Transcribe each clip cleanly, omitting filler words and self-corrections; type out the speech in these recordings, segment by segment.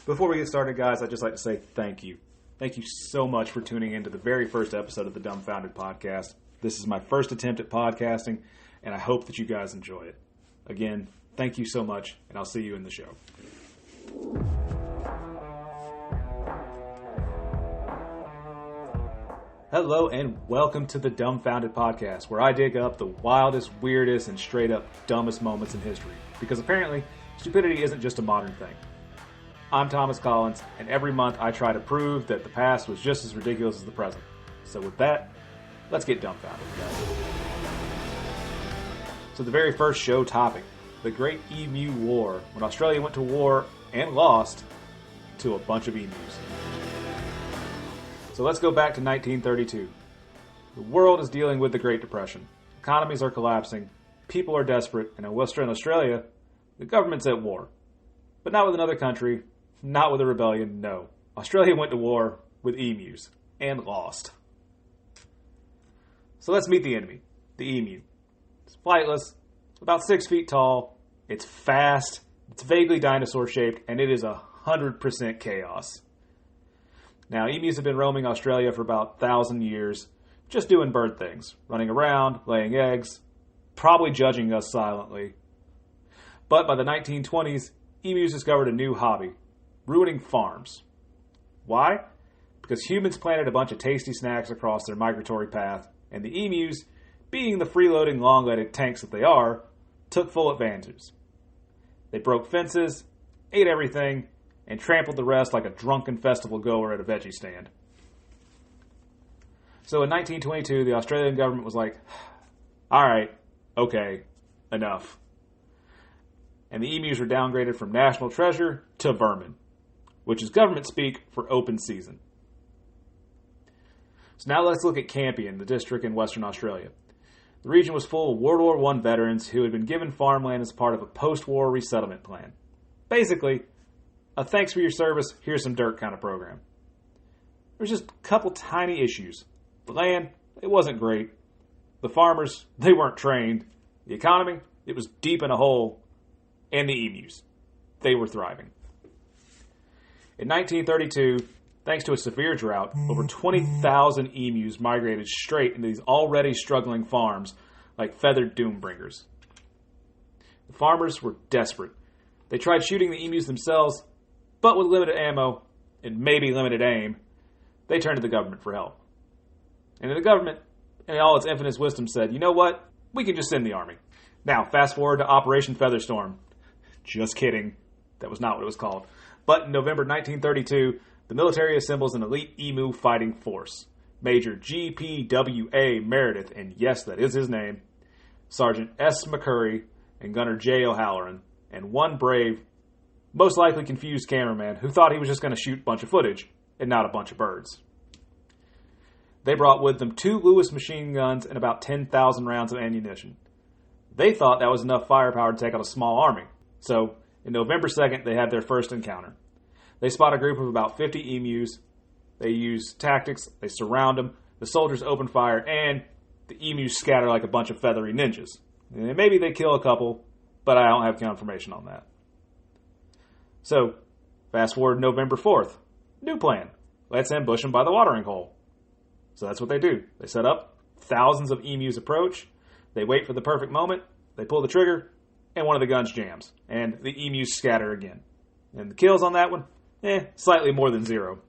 Before we get started, guys, I'd just like to say thank you. Thank you so much for tuning in to the very first episode of the Dumbfounded podcast. This is my first attempt at podcasting, and I hope that you guys enjoy it. Again, thank you so much, and I'll see you in the show. Hello, and welcome to the Dumbfounded podcast, where I dig up the wildest, weirdest, and straight up dumbest moments in history. Because apparently, stupidity isn't just a modern thing. I'm Thomas Collins, and every month I try to prove that the past was just as ridiculous as the present. So with that, let's get dumbfounded, guys. So the very first show topic, the Great EMU WAR, when Australia went to war and lost to a bunch of emus. So let's go back to 1932. The world is dealing with the Great Depression. Economies are collapsing, people are desperate, and in Western Australia, the government's at war. But not with another country, not with a rebellion, no. Australia went to war with emus, and lost. So let's meet the enemy, the emu. It's flightless, about 6 feet tall, it's fast, it's vaguely dinosaur-shaped, and it is 100% chaos. Now, emus have been roaming Australia for about 1,000 years, just doing bird things, running around, laying eggs, probably judging us silently. But by the 1920s, emus discovered a new hobby, ruining farms. Why? Because humans planted a bunch of tasty snacks across their migratory path, and the emus, being the freeloading, long-legged tanks that they are, took full advantage. They broke fences, ate everything, and trampled the rest like a drunken festival goer at a veggie stand. So in 1922, the Australian government was like, alright, okay, enough. And the emus were downgraded from national treasure to vermin, which is government speak for open season. So now let's look at Campion, the district in Western Australia. The region was full of World War I veterans who had been given farmland as part of a post-war resettlement plan. Basically, a thanks for your service, here's some dirt kind of program. There was just a couple tiny issues. The land, it wasn't great. The farmers, they weren't trained. The economy, it was deep in a hole. And the emus, they were thriving. In 1932, thanks to a severe drought, over 20,000 emus migrated straight into these already struggling farms like feathered doombringers. The farmers were desperate. They tried shooting the emus themselves, but with limited ammo and maybe limited aim, they turned to the government for help. And the government, in all its infinite wisdom, said, you know what? We can just send the army. Now, fast forward to Operation Featherstorm. Just kidding. That was not what it was called. But in November 1932, the military assembles an elite emu fighting force. Major G.P.W.A. Meredith, and yes, that is his name, Sergeant S. McCurry, and Gunner J. O'Halloran, and one brave, most likely confused cameraman who thought he was just going to shoot a bunch of footage and not a bunch of birds. They brought with them 2 Lewis machine guns and about 10,000 rounds of ammunition. They thought that was enough firepower to take out a small army. So, in November 2nd, they had their first encounter. They spot a group of about 50 emus. They use tactics. They surround them. The soldiers open fire, and the emus scatter like a bunch of feathery ninjas. And maybe they kill a couple, but I don't have confirmation on that. So, fast forward November 4th. New plan. Let's ambush them by the watering hole. So that's what they do. They set up. Thousands of emus approach. They wait for the perfect moment. They pull the trigger. And one of the guns jams, and the emus scatter again. And the kills on that one, slightly more than 0.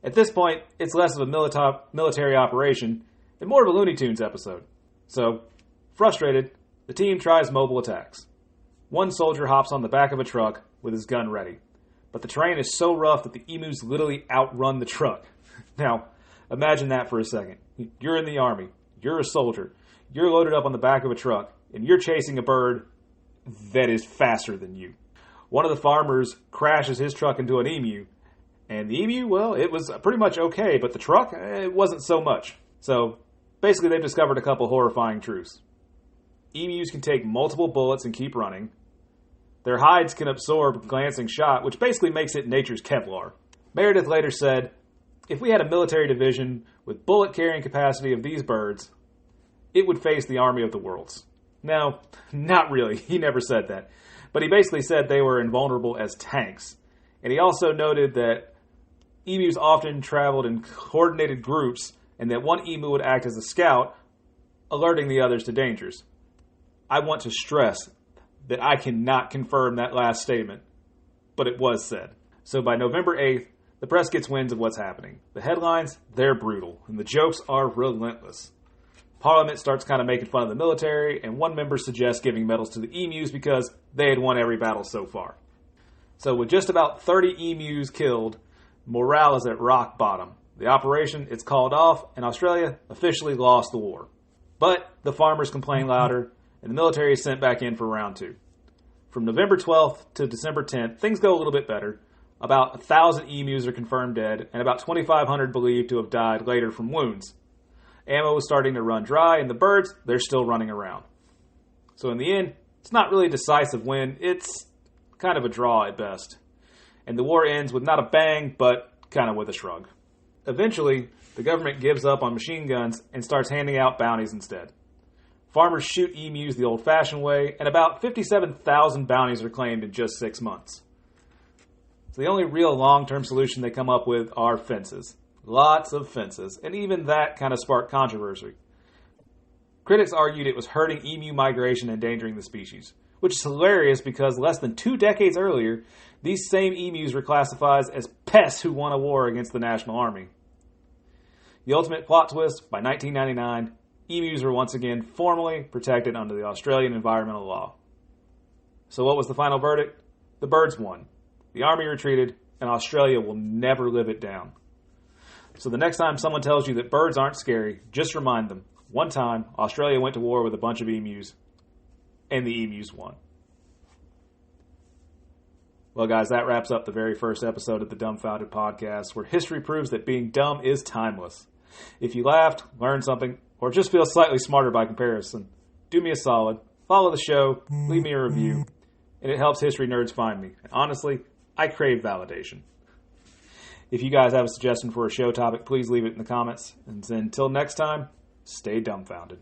At this point, it's less of a military operation and more of a Looney Tunes episode. So, frustrated, the team tries mobile attacks. One soldier hops on the back of a truck with his gun ready. But the terrain is so rough that the emus literally outrun the truck. Now, imagine that for a second. You're in the army. You're a soldier. You're loaded up on the back of a truck, and you're chasing a bird that is faster than you. One of the farmers crashes his truck into an emu, and the emu, well, it was pretty much okay, but the truck, it wasn't so much. So, basically, they've discovered a couple horrifying truths. Emus can take multiple bullets and keep running. Their hides can absorb a glancing shot, which basically makes it nature's Kevlar. Meredith later said, if we had a military division with bullet-carrying capacity of these birds, it would face the army of the worlds. No, not really. He never said that. But he basically said they were invulnerable as tanks. And he also noted that emus often traveled in coordinated groups and that one emu would act as a scout, alerting the others to dangers. I want to stress that I cannot confirm that last statement, but it was said. So by November 8th, the press gets winds of what's happening. The headlines, they're brutal, and the jokes are relentless. Parliament starts kind of making fun of the military, and one member suggests giving medals to the emus because they had won every battle so far. So with just about 30 emus killed, morale is at rock bottom. The operation is called off, and Australia officially lost the war. But the farmers complain louder, and the military is sent back in for round 2. From November 12th to December 10th, things go a little bit better. About 1,000 emus are confirmed dead, and about 2,500 believed to have died later from wounds. Ammo is starting to run dry, and the birds, they're still running around. So in the end, it's not really a decisive win. It's kind of a draw at best. And the war ends with not a bang, but kind of with a shrug. Eventually, the government gives up on machine guns and starts handing out bounties instead. Farmers shoot emus the old-fashioned way, and about 57,000 bounties are claimed in just 6 months. So the only real long-term solution they come up with are fences. Lots of fences, and even that kind of sparked controversy. Critics argued it was hurting emu migration and endangering the species, which is hilarious because less than 2 decades earlier, these same emus were classified as pests who won a war against the National Army. The ultimate plot twist, by 1999, emus were once again formally protected under the Australian environmental law. So what was the final verdict? The birds won. The army retreated, and Australia will never live it down. So the next time someone tells you that birds aren't scary, just remind them, one time, Australia went to war with a bunch of emus, and the emus won. Well, guys, that wraps up the very first episode of the Dumbfounded podcast, where history proves that being dumb is timeless. If you laughed, learned something, or just feel slightly smarter by comparison, do me a solid, follow the show, leave me a review, and it helps history nerds find me. And honestly, I crave validation. If you guys have a suggestion for a show topic, please leave it in the comments. And until next time, stay dumbfounded.